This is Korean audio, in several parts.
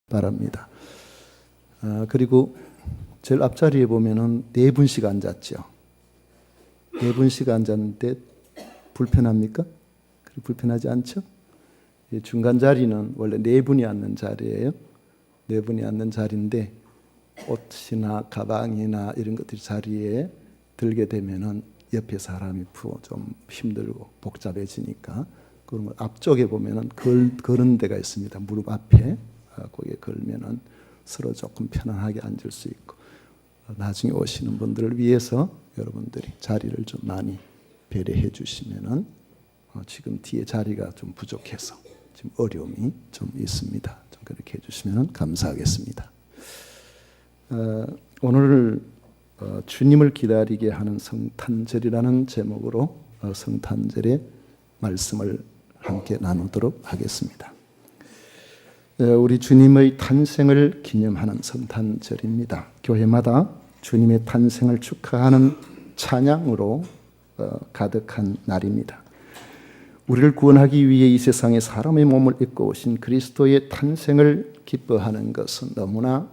바랍니다. 그리고 제일 앞자리에 보면은 4분씩 앉았죠. 4분씩 앉았는데 불편합니까? 불편하지 않죠? 중간 자리는 원래 4분이 앉는 자리예요. 4분이 앉는 자리인데 옷이나 가방이나 이런 것들이 자리에 들게 되면은 옆에 사람이 좀 힘들고 복잡해지니까, 그러면 앞쪽에 보면은 그런 데가 있습니다. 무릎 앞에 거기에 걸면은 서로 조금 편안하게 앉을 수 있고, 나중에 오시는 분들을 위해서 여러분들이 자리를 좀 많이 배려해 주시면은, 지금 뒤에 자리가 좀 부족해서 지금 어려움이 좀 있습니다. 좀 그렇게 해주시면 감사하겠습니다. 오늘 주님을 기다리게 하는 성탄절이라는 제목으로 성탄절의 말씀을 함께 나누도록 하겠습니다. 우리 주님의 탄생을 기념하는 성탄절입니다. 교회마다 주님의 탄생을 축하하는 찬양으로 가득한 날입니다. 우리를 구원하기 위해 이 세상에 사람의 몸을 입고 오신 그리스도의 탄생을 기뻐하는 것은 너무나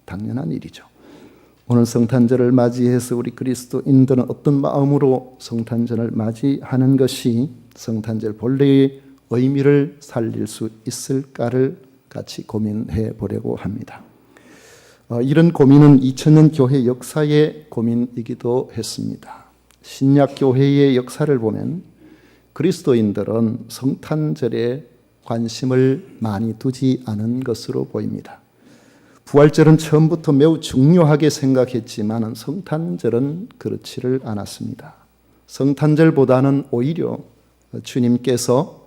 당연한 일이죠. 오늘 성탄절을 맞이해서 우리 그리스도인들은 어떤 마음으로 성탄절을 맞이하는 것이 성탄절 본래의 의미를 살릴 수 있을까를 같이 고민해 보려고 합니다. 이런 고민은 2000년 교회 역사의 고민이기도 했습니다. 신약 교회의 역사를 보면 그리스도인들은 성탄절에 관심을 많이 두지 않은 것으로 보입니다. 부활절은 처음부터 매우 중요하게 생각했지만 성탄절은 그렇지를 않았습니다. 성탄절보다는 오히려 주님께서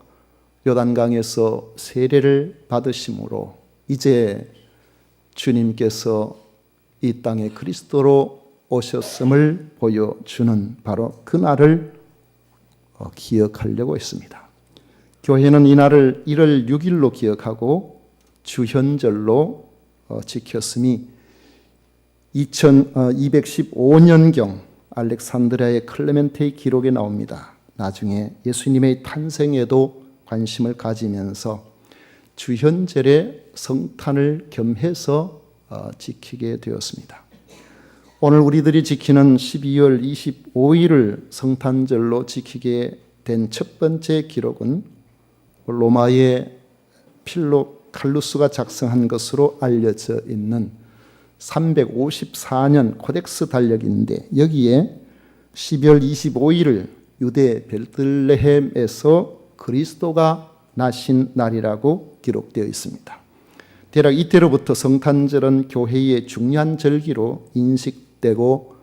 요단강에서 세례를 받으심으로 이제 주님께서 이 땅에 그리스도로 오셨음을 보여주는 바로 그날을 기억하려고 했습니다. 교회는 이날을 1월 6일로 기억하고 주현절로 지켰음이 2215년경 알렉산드리아의 클레멘테의 기록에 나옵니다. 나중에 예수님의 탄생에도 관심을 가지면서 주현절에 성탄을 겸해서 지키게 되었습니다. 오늘 우리들이 지키는 12월 25일을 성탄절로 지키게 된 첫 번째 기록은 로마의 필로 칼루스가 작성한 것으로 알려져 있는 354년 코덱스 달력인데, 여기에 12월 25일을 유대 베들레헴에서 그리스도가 나신 날이라고 기록되어 있습니다. 대략 이때로부터 성탄절은 교회의 중요한 절기로 인식되고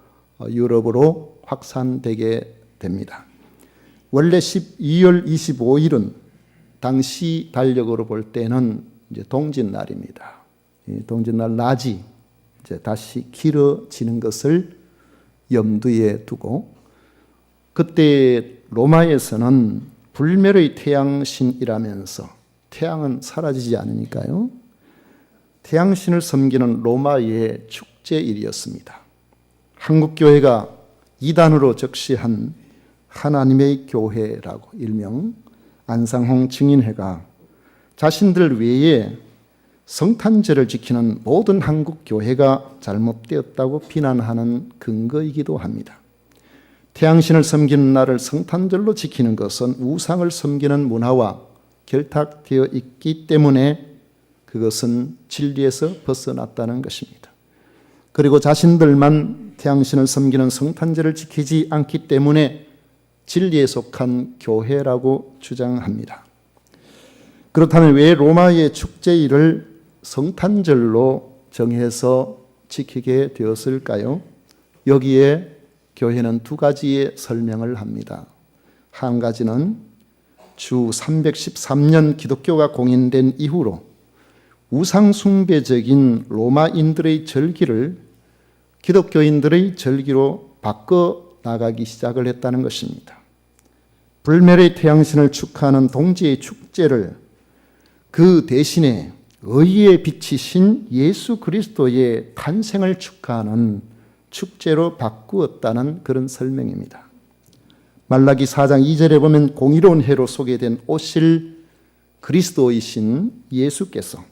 유럽으로 확산되게 됩니다. 원래 12월 25일은 당시 달력으로 볼 때는 이제 동짓날입니다. 동짓날 낮이 이제 다시 길어지는 것을 염두에 두고, 그때 로마에서는 불멸의 태양신이라면서, 태양은 사라지지 않으니까요, 태양신을 섬기는 로마의 축제일이었습니다. 한국교회가 이단으로 적시한 하나님의 교회라고 일명 안상홍 증인회가 자신들 외에 성탄절을 지키는 모든 한국교회가 잘못되었다고 비난하는 근거이기도 합니다. 태양신을 섬기는 날을 성탄절로 지키는 것은 우상을 섬기는 문화와 결탁되어 있기 때문에 그것은 진리에서 벗어났다는 것입니다. 그리고 자신들만 태양신을 섬기는 성탄절을 지키지 않기 때문에 진리에 속한 교회라고 주장합니다. 그렇다면 왜 로마의 축제일을 성탄절로 정해서 지키게 되었을까요? 여기에 교회는 2가지의 설명을 합니다. 한 가지는 주 313년 기독교가 공인된 이후로 우상숭배적인 로마인들의 절기를 기독교인들의 절기로 바꿔 나가기 시작을 했다는 것입니다. 불멸의 태양신을 축하하는 동지의 축제를 그 대신에 의의 빛이신 예수 그리스도의 탄생을 축하하는 축제로 바꾸었다는 그런 설명입니다. 말라기 4장 2절에 보면 공의로운 해로 소개된 오실 그리스도이신 예수께서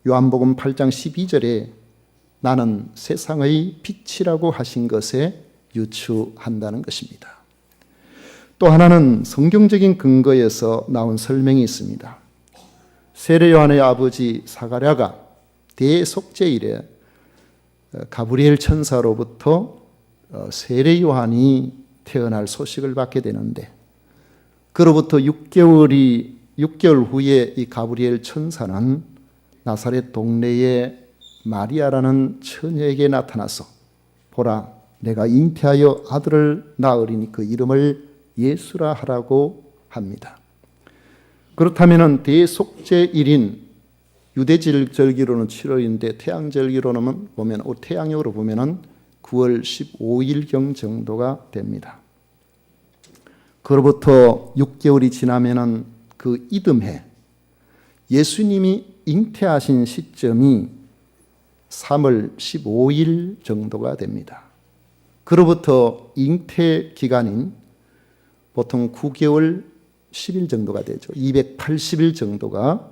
요한복음 8장 12절에 나는 세상의 빛이라고 하신 것에 유추한다는 것입니다. 또 하나는 성경적인 근거에서 나온 설명이 있습니다. 세례 요한의 아버지 사가랴가 대속죄일에 가브리엘 천사로부터 세례 요한이 태어날 소식을 받게 되는데, 그로부터 6개월 후에 이 가브리엘 천사는 나사렛 동네의 마리아라는 처녀에게 나타나서 보라, 내가 잉태하여 아들을 낳으리니 그 이름을 예수라 하라고 합니다. 그렇다면 대속죄일인 유대절기로는 7월인데 태양절기로는 보면 태양력으로 보면은 9월 15일경 정도가 됩니다. 그로부터 6개월이 지나면은 그 이듬해 예수님이 잉태하신 시점이 3월 15일 정도가 됩니다. 그로부터 잉태 기간인 보통 9개월 10일 정도가 되죠. 280일 정도가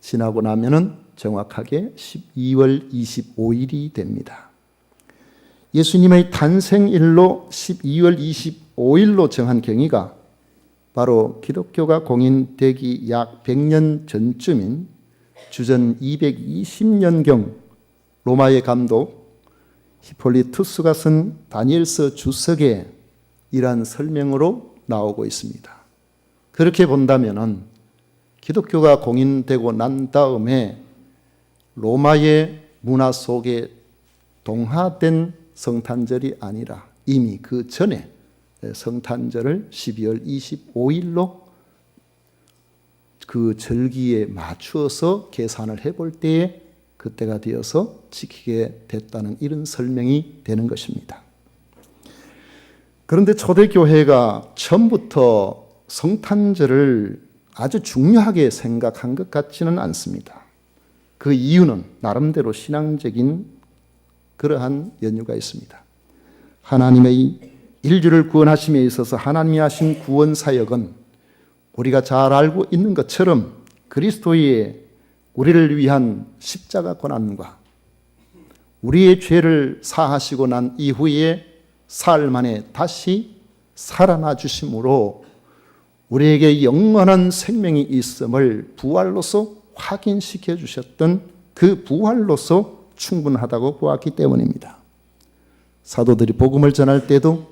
지나고 나면은 정확하게 12월 25일이 됩니다. 예수님의 탄생일로 12월 25일로 정한 경위가 바로 기독교가 공인되기 약 100년 전쯤인 주전 220년경 로마의 감독 히폴리투스가 쓴 다니엘서 주석에 이러한 설명으로 나오고 있습니다. 그렇게 본다면은 기독교가 공인되고 난 다음에 로마의 문화 속에 동화된 성탄절이 아니라 이미 그 전에 성탄절을 12월 25일로 그 절기에 맞추어서 계산을 해볼 때에 그때가 되어서 지키게 됐다는 이런 설명이 되는 것입니다. 그런데 초대교회가 처음부터 성탄절을 아주 중요하게 생각한 것 같지는 않습니다. 그 이유는 나름대로 신앙적인 그러한 연유가 있습니다. 하나님의 인류를 구원하심에 있어서 하나님이 하신 구원 사역은 우리가 잘 알고 있는 것처럼 그리스도의 우리를 위한 십자가 고난과 우리의 죄를 사하시고 난 이후에 사흘 만에 다시 살아나 주심으로 우리에게 영원한 생명이 있음을 부활로서 확인시켜 주셨던 그 부활로서 충분하다고 보았기 때문입니다. 사도들이 복음을 전할 때도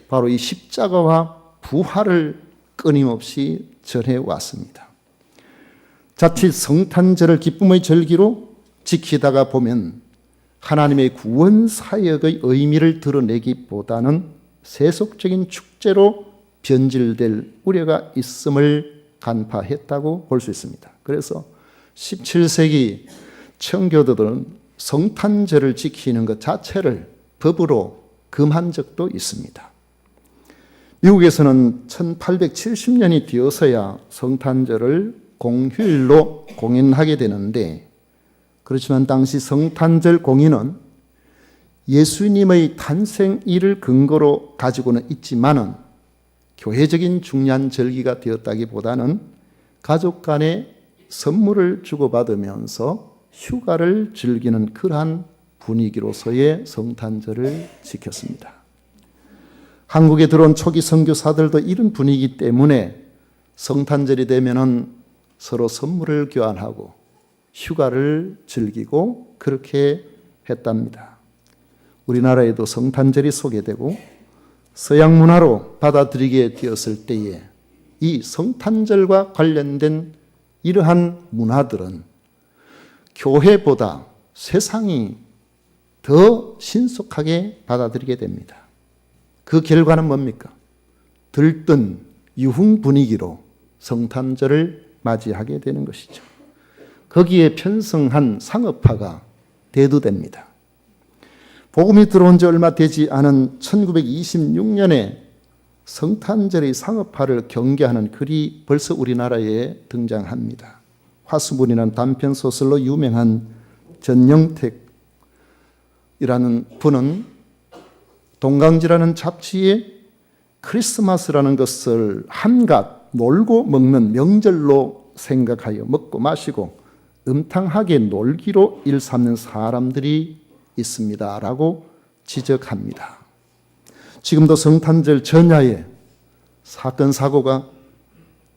바로 이 십자가와 부활을 끊임없이 전해왔습니다. 자칫 성탄절을 기쁨의 절기로 지키다가 보면 하나님의 구원 사역의 의미를 드러내기보다는 세속적인 축제로 변질될 우려가 있음을 간파했다고 볼 수 있습니다. 그래서 17세기 청교도들은 성탄절을 지키는 것 자체를 법으로 금한 적도 있습니다. 미국에서는 1870년이 되어서야 성탄절을 공휴일로 공인하게 되는데, 그렇지만 당시 성탄절 공인은 예수님의 탄생일을 근거로 가지고는 있지만은 교회적인 중요한 절기가 되었다기보다는 가족 간에 선물을 주고받으면서 휴가를 즐기는 그러한 분위기로서의 성탄절을 지켰습니다. 한국에 들어온 초기 선교사들도 이런 분위기 때문에 성탄절이 되면은 서로 선물을 교환하고 휴가를 즐기고 그렇게 했답니다. 우리나라에도 성탄절이 소개되고 서양 문화로 받아들이게 되었을 때에 이 성탄절과 관련된 이러한 문화들은 교회보다 세상이 더 신속하게 받아들이게 됩니다. 그 결과는 뭡니까? 들뜬 유흥 분위기로 성탄절을 맞이하게 되는 것이죠. 거기에 편성한 상업화가 대두됩니다. 복음이 들어온 지 얼마 되지 않은 1926년에 성탄절의 상업화를 경계하는 글이 벌써 우리나라에 등장합니다. 화수분이라는 단편소설로 유명한 전영택이라는 분은 동강지라는 잡지에 크리스마스라는 것을 한갓 놀고 먹는 명절로 생각하여 먹고 마시고 음탕하게 놀기로 일삼는 사람들이 있습니다. 라고 지적합니다. 지금도 성탄절 전야에 사건, 사고가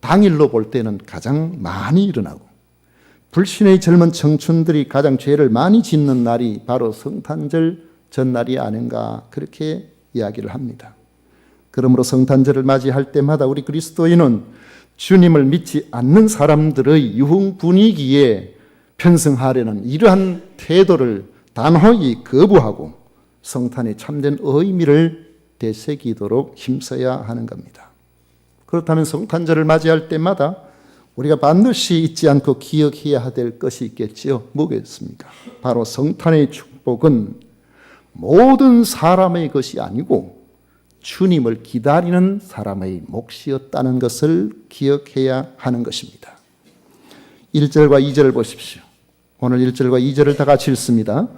당일로 볼 때는 가장 많이 일어나고 불신의 젊은 청춘들이 가장 죄를 많이 짓는 날이 바로 성탄절 전날이 아닌가 그렇게 이야기를 합니다. 그러므로 성탄절을 맞이할 때마다 우리 그리스도인은 주님을 믿지 않는 사람들의 유흥 분위기에 편승하려는 이러한 태도를 단호히 거부하고 성탄의 참된 의미를 되새기도록 힘써야 하는 겁니다. 그렇다면 성탄절을 맞이할 때마다 우리가 반드시 잊지 않고 기억해야 될 것이 있겠지요. 뭐겠습니까? 바로 성탄의 축복은 모든 사람의 것이 아니고 주님을 기다리는 사람의 몫이었다는 것을 기억해야 하는 것입니다. 1절과 2절을 보십시오. 오늘 1절과 2절을 다 같이 읽습니다.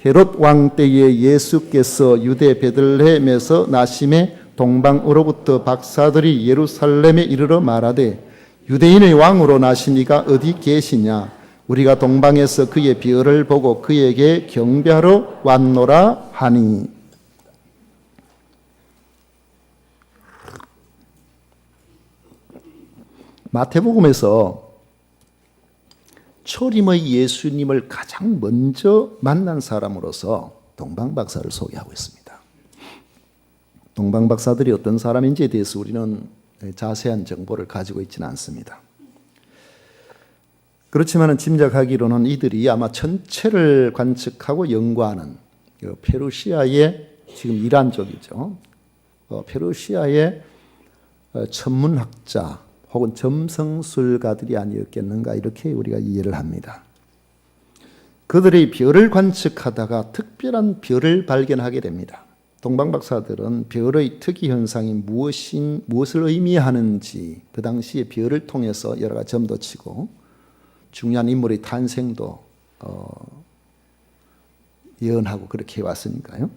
헤롯 왕 때에 예수께서 유대 베들레헴에서 나심에 동방으로부터 박사들이 예루살렘에 이르러 말하되 유대인의 왕으로 나신 이가 어디 계시냐? 우리가 동방에서 그의 비열을 보고 그에게 경배하러 왔노라 하니. 마태복음에서 초림의 예수님을 가장 먼저 만난 사람으로서 동방박사를 소개하고 있습니다. 동방박사들이 어떤 사람인지에 대해서 우리는 자세한 정보를 가지고 있지는 않습니다. 그렇지만 짐작하기로는 이들이 아마 천체를 관측하고 연구하는 페르시아의 지금 이란 쪽이죠. 페르시아의 천문학자 혹은 점성술가들이 아니었겠는가 이렇게 우리가 이해를 합니다. 그들이 별을 관측하다가 특별한 별을 발견하게 됩니다. 동방박사들은 별의 특이현상이 무엇을 의미하는지 그 당시에 별을 통해서 여러 가지 점도 치고 중요한 인물의 탄생도 예언하고 그렇게 해왔으니까요.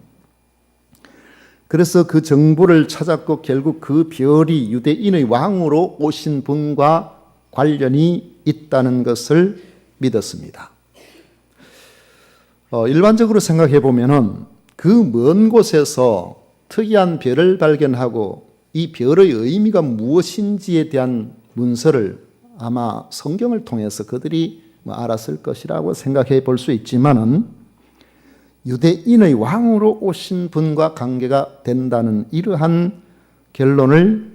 그래서 그 정보를 찾았고 결국 그 별이 유대인의 왕으로 오신 분과 관련이 있다는 것을 믿었습니다. 일반적으로 생각해 보면은 그 먼 곳에서 특이한 별을 발견하고 이 별의 의미가 무엇인지에 대한 문서를 아마 성경을 통해서 그들이 알았을 것이라고 생각해 볼 수 있지만은 유대인의 왕으로 오신 분과 관계가 된다는 이러한 결론을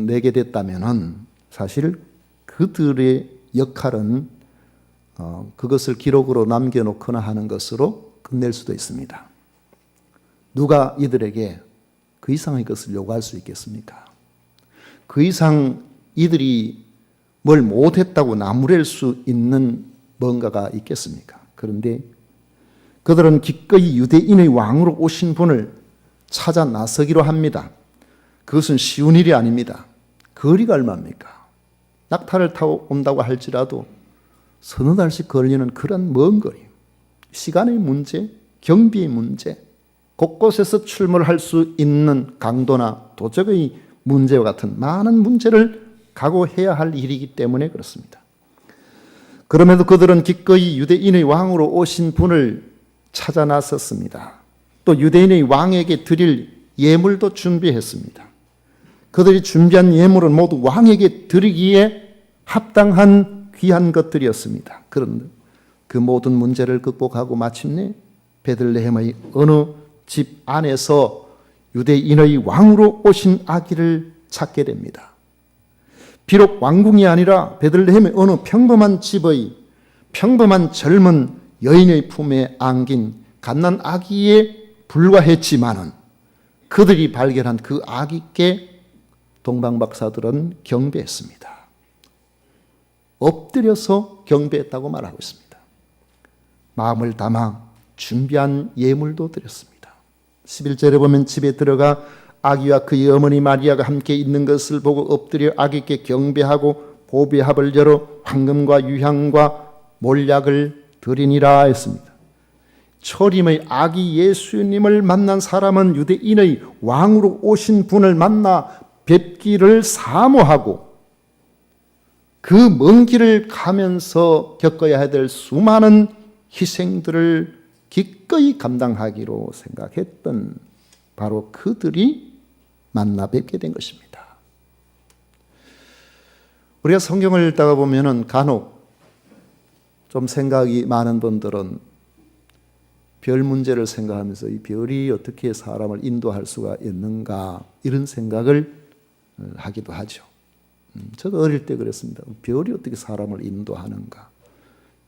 내게 됐다면은 사실 그들의 역할은 그것을 기록으로 남겨놓거나 하는 것으로 끝낼 수도 있습니다. 누가 이들에게 그 이상의 것을 요구할 수 있겠습니까? 그 이상 이들이 뭘 못했다고 나무랄 수 있는 뭔가가 있겠습니까? 그런데 그들은 기꺼이 유대인의 왕으로 오신 분을 찾아 나서기로 합니다. 그것은 쉬운 일이 아닙니다. 거리가 얼마입니까? 낙타를 타고 온다고 할지라도 서너 달씩 걸리는 그런 먼 거리, 시간의 문제, 경비의 문제, 곳곳에서 출몰할 수 있는 강도나 도적의 문제와 같은 많은 문제를 각오해야 할 일이기 때문에 그렇습니다. 그럼에도 그들은 기꺼이 유대인의 왕으로 오신 분을 찾아 나섰습니다. 또 유대인의 왕에게 드릴 예물도 준비했습니다. 그들이 준비한 예물은 모두 왕에게 드리기에 합당한 귀한 것들이었습니다. 그런데 그 모든 문제를 극복하고 마침내 베들레헴의 어느 집 안에서 유대인의 왕으로 오신 아기를 찾게 됩니다. 비록 왕궁이 아니라 베들레헴의 어느 평범한 집의 평범한 젊은 여인의 품에 안긴 갓난 아기에 불과했지만은 그들이 발견한 그 아기께 동방박사들은 경배했습니다. 엎드려서 경배했다고 말하고 있습니다. 마음을 담아 준비한 예물도 드렸습니다. 11절에 보면 집에 들어가 아기와 그의 어머니 마리아가 함께 있는 것을 보고 엎드려 아기께 경배하고 보배합을 열어 황금과 유향과 몰약을 드리니라 했습니다. 초림의 아기 예수님을 만난 사람은 유대인의 왕으로 오신 분을 만나 뵙기를 사모하고 그 먼 길을 가면서 겪어야 될 수많은 희생들을 기꺼이 감당하기로 생각했던 바로 그들이 만나 뵙게 된 것입니다. 우리가 성경을 읽다가 보면은 간혹 좀 생각이 많은 분들은 별 문제를 생각하면서 이 별이 어떻게 사람을 인도할 수가 있는가 이런 생각을 하기도 하죠. 저도 어릴 때 그랬습니다. 별이 어떻게 사람을 인도하는가.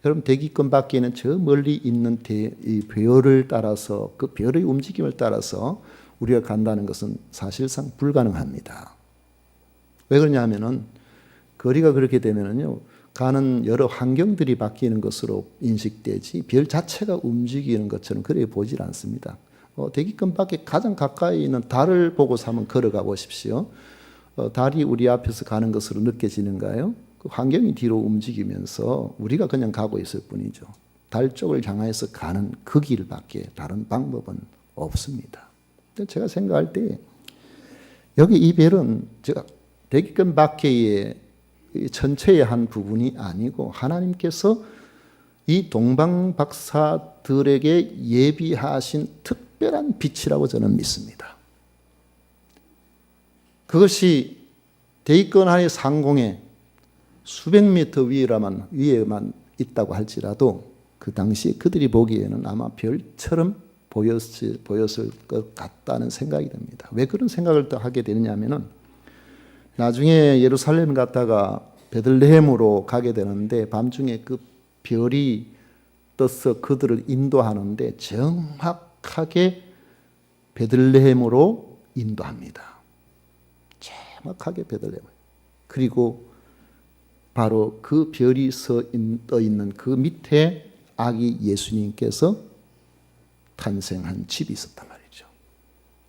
여러분 대기권 밖에는 저 멀리 있는 이 별을 따라서 그 별의 움직임을 따라서 우리가 간다는 것은 사실상 불가능합니다. 왜 그러냐면은 거리가 그렇게 되면은요 가는 여러 환경들이 바뀌는 것으로 인식되지 별 자체가 움직이는 것처럼 그래 보질 않습니다. 대기권 밖에 가장 가까이 있는 달을 보고서 한번 걸어가 보십시오. 달이 우리 앞에서 가는 것으로 느껴지는가요? 그 환경이 뒤로 움직이면서 우리가 그냥 가고 있을 뿐이죠. 달 쪽을 향해서 가는 그 길밖에 다른 방법은 없습니다. 제가 생각할 때 여기 이 별은 제가 대기권 밖의 전체의 한 부분이 아니고 하나님께서 이 동방박사들에게 예비하신 특별한 빛이라고 저는 믿습니다. 그것이 대기권 안의 상공에 수백 미터 위에만 있다고 할지라도 그 당시에 그들이 보기에는 아마 별처럼 보였을 것 같다는 생각이 듭니다. 왜 그런 생각을 또 하게 되느냐 하면은 나중에 예루살렘 갔다가 베들레헴으로 가게 되는데 밤중에 그 별이 떠서 그들을 인도하는데 정확하게 베들레헴으로 인도합니다. 정확하게 베들레헴. 그리고 바로 그 별이 떠 있는 그 밑에 아기 예수님께서 탄생한 집이 있었단 말이죠.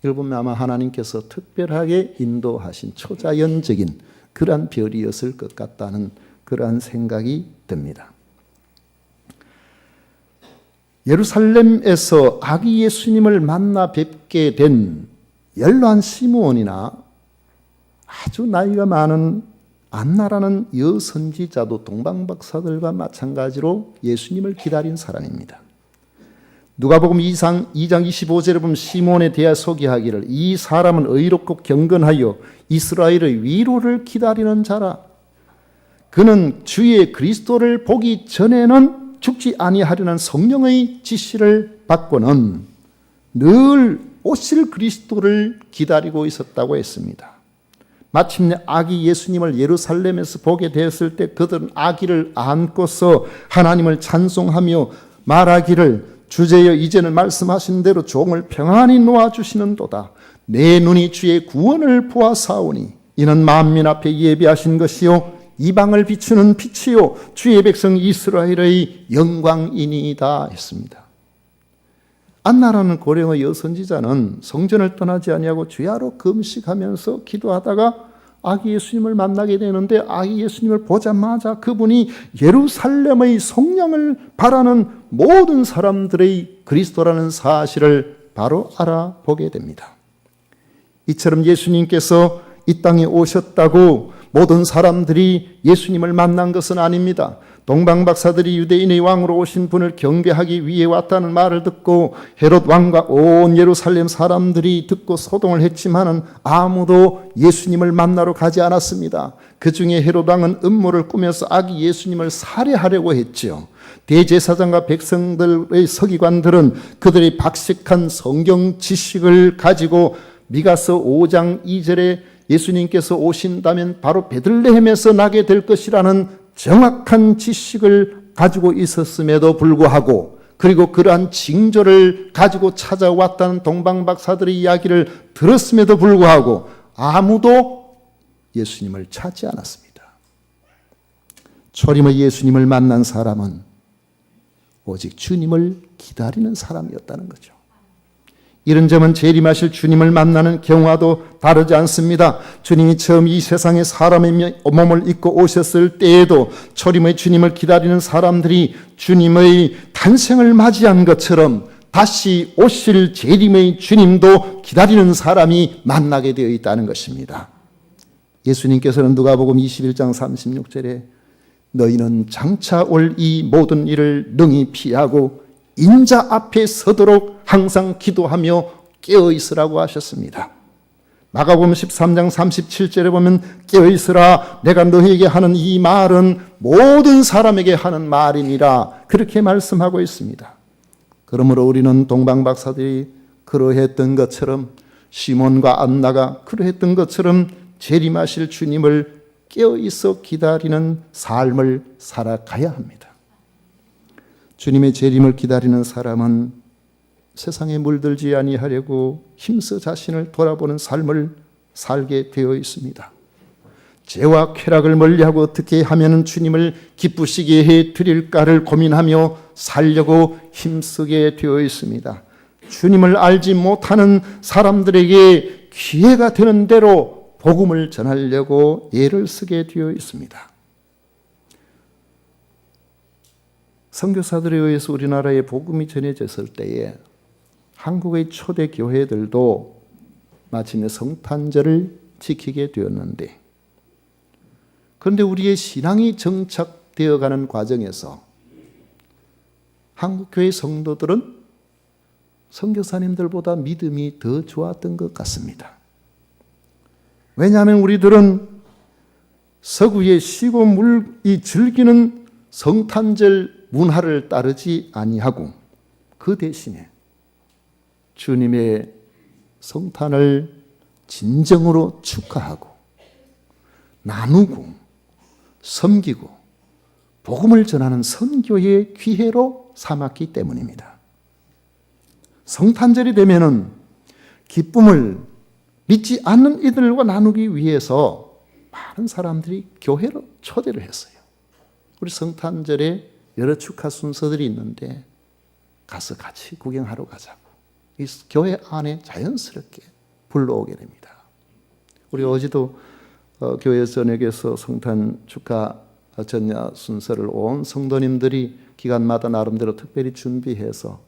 이걸 보면 아마 하나님께서 특별하게 인도하신 초자연적인 그러한 별이었을 것 같다는 그러한 생각이 듭니다. 예루살렘에서 아기 예수님을 만나 뵙게 된 연로한 시므온이나 아주 나이가 많은 안나라는 여선지자도 동방박사들과 마찬가지로 예수님을 기다린 사람입니다. 누가복음 2장 25절에 보면 시몬에 대하여 소개하기를 이 사람은 의롭고 경건하여 이스라엘의 위로를 기다리는 자라. 그는 주의 그리스도를 보기 전에는 죽지 아니하려는 성령의 지시를 받고는 늘 오실 그리스도를 기다리고 있었다고 했습니다. 마침내 아기 예수님을 예루살렘에서 보게 되었을 때 그들은 아기를 안고서 하나님을 찬송하며 말하기를 주제여 이제는 말씀하신 대로 종을 평안히 놓아주시는도다. 내 눈이 주의 구원을 보아사오니 이는 만민 앞에 예비하신 것이요 이방을 비추는 빛이요 주의 백성 이스라엘의 영광이니이다 했습니다. 안나라는 고령의 여선지자는 성전을 떠나지 아니하고 주야로 금식하면서 기도하다가 아기 예수님을 만나게 되는데 아기 예수님을 보자마자 그분이 예루살렘의 성령을 바라는 모든 사람들의 그리스도라는 사실을 바로 알아보게 됩니다. 이처럼 예수님께서 이 땅에 오셨다고 모든 사람들이 예수님을 만난 것은 아닙니다. 동방박사들이 유대인의 왕으로 오신 분을 경배하기 위해 왔다는 말을 듣고 헤롯 왕과 온 예루살렘 사람들이 듣고 소동을 했지만은 아무도 예수님을 만나러 가지 않았습니다. 그 중에 헤롯 왕은 음모를 꾸며서 아기 예수님을 살해하려고 했죠. 대제사장과 백성들의 서기관들은 그들의 박식한 성경 지식을 가지고 미가서 5장 2절에 예수님께서 오신다면 바로 베들레헴에서 나게 될 것이라는 정확한 지식을 가지고 있었음에도 불구하고 그리고 그러한 징조를 가지고 찾아왔다는 동방박사들의 이야기를 들었음에도 불구하고 아무도 예수님을 찾지 않았습니다. 초림의 예수님을 만난 사람은 오직 주님을 기다리는 사람이었다는 거죠. 이런 점은 재림하실 주님을 만나는 경우와도 다르지 않습니다. 주님이 처음 이 세상에 사람의 몸을 입고 오셨을 때에도 초림의 주님을 기다리는 사람들이 주님의 탄생을 맞이한 것처럼 다시 오실 재림의 주님도 기다리는 사람이 만나게 되어 있다는 것입니다. 예수님께서는 누가복음 21장 36절에 너희는 장차 올 이 모든 일을 능히 피하고 인자 앞에 서도록 항상 기도하며 깨어 있으라고 하셨습니다. 마가복음 13장 37절에 보면 깨어 있으라 내가 너희에게 하는 이 말은 모든 사람에게 하는 말이니라 그렇게 말씀하고 있습니다. 그러므로 우리는 동방박사들이 그러했던 것처럼 시몬과 안나가 그러했던 것처럼 재림하실 주님을 깨어 있어 기다리는 삶을 살아가야 합니다. 주님의 재림을 기다리는 사람은 세상에 물들지 아니하려고 힘써 자신을 돌아보는 삶을 살게 되어 있습니다. 죄와 쾌락을 멀리하고 어떻게 하면 주님을 기쁘시게 해 드릴까를 고민하며 살려고 힘쓰게 되어 있습니다. 주님을 알지 못하는 사람들에게 기회가 되는 대로 복음을 전하려고 애를 쓰게 되어 있습니다. 선교사들에 의해서 우리나라에 복음이 전해졌을 때에 한국의 초대 교회들도 마침내 성탄절을 지키게 되었는데, 그런데 우리의 신앙이 정착되어가는 과정에서 한국교회 성도들은 선교사님들보다 믿음이 더 좋았던 것 같습니다. 왜냐하면 우리들은 서구의 시고물이 즐기는 성탄절 문화를 따르지 아니하고 그 대신에 주님의 성탄을 진정으로 축하하고 나누고 섬기고 복음을 전하는 선교의 기회로 삼았기 때문입니다. 성탄절이 되면은 기쁨을 믿지 않는 이들과 나누기 위해서 많은 사람들이 교회로 초대를 했어요. 우리 성탄절에 여러 축하 순서들이 있는데 가서 같이 구경하러 가자고 이 교회 안에 자연스럽게 불러오게 됩니다. 우리 어제도 교회 전역에서 성탄 축하 전야 순서를 온 성도님들이 기간마다 나름대로 특별히 준비해서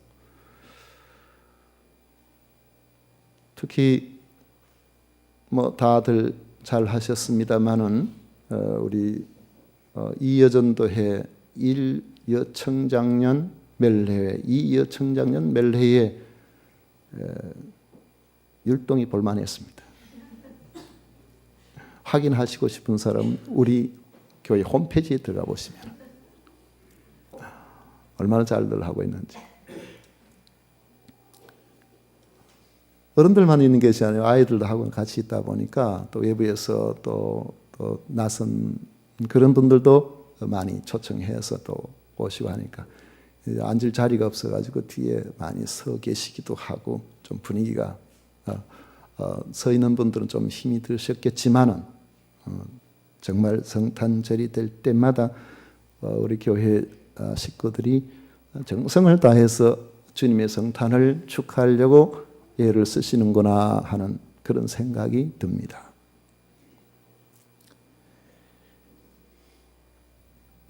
특히 다들 잘 하셨습니다마는 우리 이여전도회 1여청장년 멜회회 2여청장년 멜회에 율동이 볼만했습니다. 확인하시고 싶은 사람은 우리 교회 홈페이지에 들어가 보시면 얼마나 잘들 하고 있는지. 어른들만 있는 것이 아니라 아이들도 하고 같이 있다 보니까 또 외부에서 또 낯선 그런 분들도 많이 초청해서 또 오시고 하니까 앉을 자리가 없어가지고 뒤에 많이 서 계시기도 하고 좀 분위기가 서 있는 분들은 좀 힘이 드셨겠지만은 정말 성탄절이 될 때마다 우리 교회 식구들이 정성을 다해서 주님의 성탄을 축하하려고 애를 쓰시는구나 하는 그런 생각이 듭니다.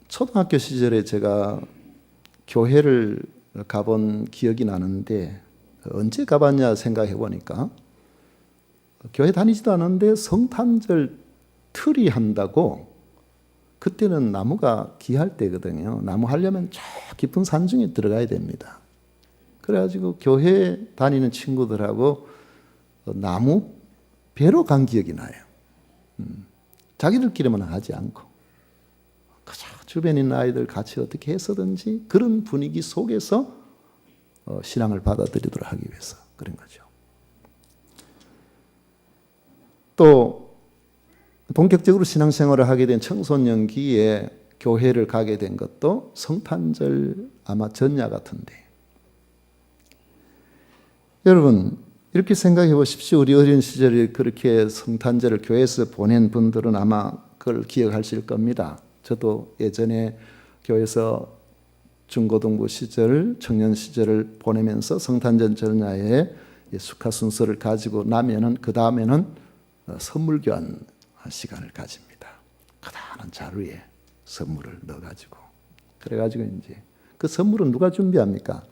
초등학교 시절에 제가 교회를 가본 기억이 나는데 언제 가봤냐 생각해 보니까 교회 다니지도 않았는데 성탄절 틀이 한다고 그때는 나무가 귀할 때거든요. 나무 하려면 저 깊은 산중에 들어가야 됩니다. 그래가지고 교회 다니는 친구들하고 나무 배로 간 기억이 나요. 자기들끼리만 하지 않고 그저 주변에 있는 아이들 같이 어떻게 해서든지 그런 분위기 속에서 신앙을 받아들이도록 하기 위해서 그런 거죠. 또 본격적으로 신앙생활을 하게 된 청소년기에 교회를 가게 된 것도 성탄절 아마 전야 같은데, 여러분 이렇게 생각해 보십시오. 우리 어린 시절에 그렇게 성탄절을 교회에서 보낸 분들은 아마 그걸 기억하실 겁니다. 저도 예전에 교회에서 중고등부 시절, 청년 시절을 보내면서 성탄절 전야에 축하 순서를 가지고 나면은 그 다음에는 선물 교환 시간을 가집니다. 크다란 자루에 선물을 넣어가지고 그래가지고 이제 그 선물은 누가 준비합니까?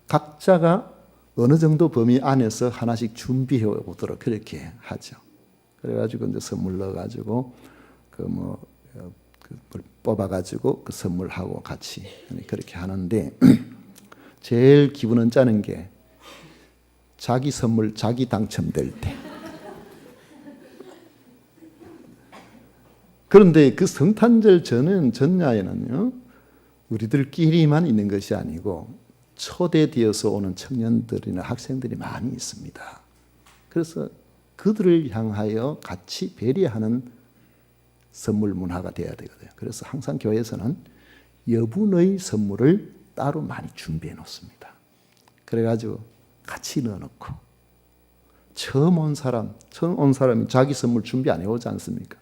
각자가 어느 정도 범위 안에서 하나씩 준비해 오도록 그렇게 하죠. 그래가지고 이제 선물 넣어가지고 뽑아가지고 그 선물하고 같이 그렇게 하는데 제일 기분은 짜는 게 자기 선물 자기 당첨될 때. 그런데 그 성탄절 전야에는요, 우리들끼리만 있는 것이 아니고 초대되어서 오는 청년들이나 학생들이 많이 있습니다. 그래서 그들을 향하여 같이 배려하는 선물 문화가 되어야 되거든요. 그래서 항상 교회에서는 여분의 선물을 따로 많이 준비해 놓습니다. 그래가지고 같이 넣어놓고 처음 온 사람이 자기 선물 준비 안 해오지 않습니까?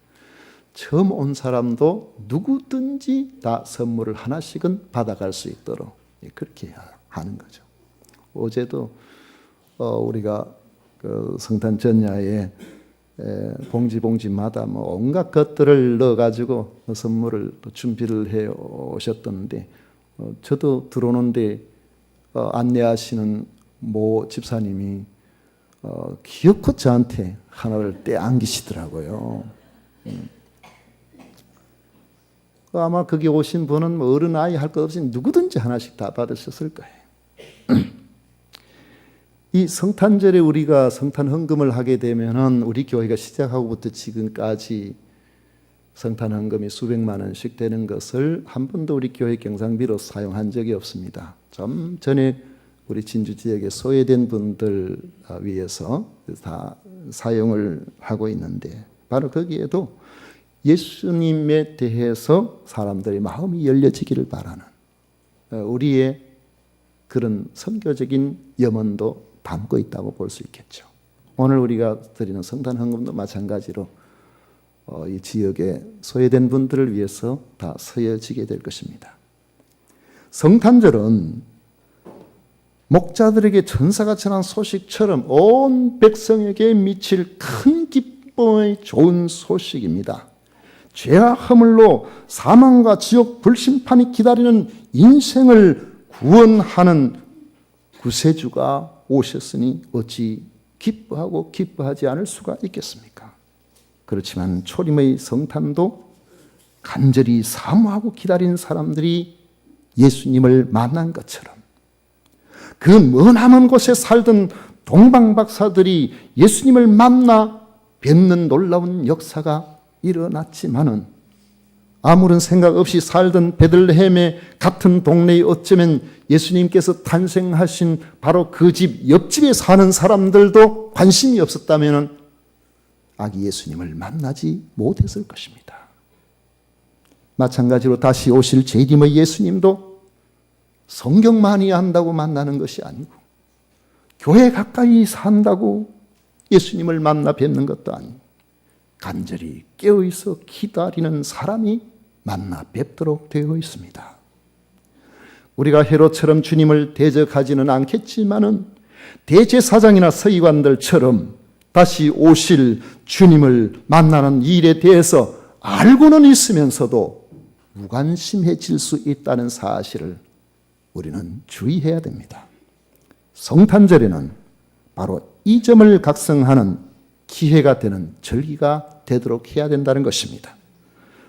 처음 온 사람도 누구든지 다 선물을 하나씩은 받아갈 수 있도록 그렇게 하는 거죠. 어제도 우리가 그 성탄 전야에 봉지마다 뭐 온갖 것들을 넣어가지고 선물을 또 준비를 해 오셨던데, 저도 들어오는데 안내하시는 모 집사님이 기어코 저한테 하나를 떼안기시더라고요. 아마 거기 오신 분은 뭐 어른 아이 할 것 없이 누구든지 하나씩 다 받으셨을 거예요. 이 성탄절에 우리가 성탄 헌금을 하게 되면은 우리 교회가 시작하고부터 지금까지 성탄 헌금이 수백만 원씩 되는 것을 한 번도 우리 교회 경상비로 사용한 적이 없습니다. 좀 전에 우리 진주 지역에 소외된 분들 위해서 다 사용을 하고 있는데, 바로 거기에도 예수님에 대해서 사람들의 마음이 열려지기를 바라는 우리의 그런 선교적인 염원도 담고 있다고 볼 수 있겠죠. 오늘 우리가 드리는 성탄 헌금도 마찬가지로 이 지역에 소외된 분들을 위해서 다 쓰여지게 될 것입니다. 성탄절은 목자들에게 천사같이 난 소식처럼 온 백성에게 미칠 큰 기쁨의 좋은 소식입니다. 죄와 허물로 사망과 지옥 불심판이 기다리는 인생을 구원하는 구세주가 오셨으니 어찌 기뻐하고 기뻐하지 않을 수가 있겠습니까? 그렇지만 초림의 성탄도 간절히 사모하고 기다린 사람들이 예수님을 만난 것처럼, 그 머나먼 곳에 살던 동방박사들이 예수님을 만나 뵙는 놀라운 역사가 일어났지만은, 아무런 생각 없이 살던 베들레헴의 같은 동네에 어쩌면 예수님께서 탄생하신 바로 그 집 옆집에 사는 사람들도 관심이 없었다면 아기 예수님을 만나지 못했을 것입니다. 마찬가지로 다시 오실 재림의 예수님도 성경만이 한다고 만나는 것이 아니고, 교회 가까이 산다고 예수님을 만나 뵙는 것도 아니고, 간절히 깨어있어 기다리는 사람이 만나 뵙도록 되어 있습니다. 우리가 헤롯처럼 주님을 대적하지는 않겠지만은 대제사장이나 서기관들처럼 다시 오실 주님을 만나는 일에 대해서 알고는 있으면서도 무관심해질 수 있다는 사실을 우리는 주의해야 됩니다. 성탄절에는 바로 이 점을 각성하는 기회가 되는 절기가 되도록 해야 된다는 것입니다.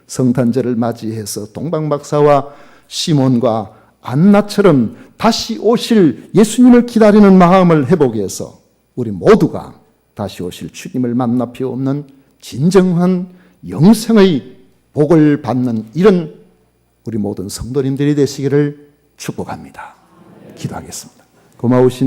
성탄절을 맞이해서 동방박사와 시몬과 안나처럼 다시 오실 예수님을 기다리는 마음을 회복해서 우리 모두가 다시 오실 주님을 만나 뵈옵는 진정한 영생의 복을 받는 이런 우리 모든 성도님들이 되시기를 축복합니다. 기도하겠습니다. 고마우신